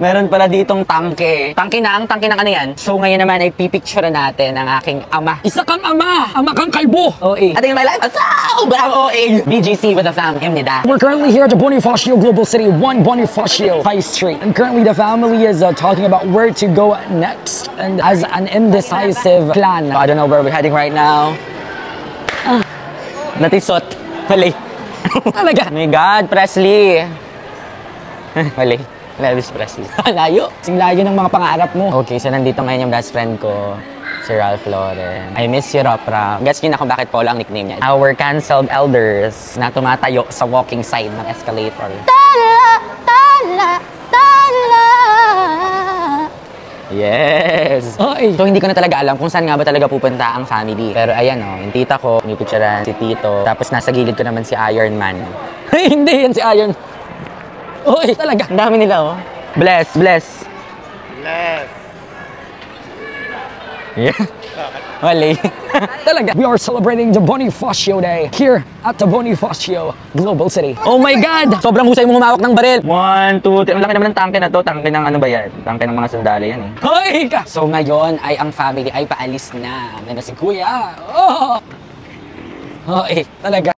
Meron pala ditong tangke. Tangke ng ano yan? So ngayon naman ay pipicture natin ang aking ama. Isa kang ama! Ama kang kalbo! OA. At in my life, sobrang OA! BGC with the fam, nida. We're currently here at the Bonifacio Global City, 1 Bonifacio High Street. And currently the family is talking about where to go next. And as an indecisive plan. I don't know where we're heading right now. Natisot. Mali. Talaga? Oh my God, Presley. Mali. Elvis Presley. Layo. Sing layo ng mga pangarap mo. Okay, so nandito ngayon yung best friend ko, si Ralph Lauren. I miss you, Ropra. Gets niyo na kung bakit Polo ang nickname niya. Our canceled elders na tumatayo sa walking side ng escalator. Tala, tala, tala. Yes! Ay. So hindi ko na talaga alam kung saan nga ba talaga pupunta ang family. Pero ayan yung tita ko, pinipicturean si Tito. Tapos nasa gilid ko naman si Iron Man. Hindi yan si Iron. Oy, talaga. Ang dami nila, oh. Bless, bless. Bless. Yeah. Mali. Talaga. We are celebrating the Bonifacio Day here at the Bonifacio Global City. Oh my God! Sobrang husay mo humawak ng baril. 1, 2, 3. Ang laki naman ng tangke na to. Tangke ng ano ba yan? Tangke ng mga sundalo yan, eh. Hoy ka! So ngayon ay ang family ay paalis na. May na si Kuya. Oh! Hoy, talaga.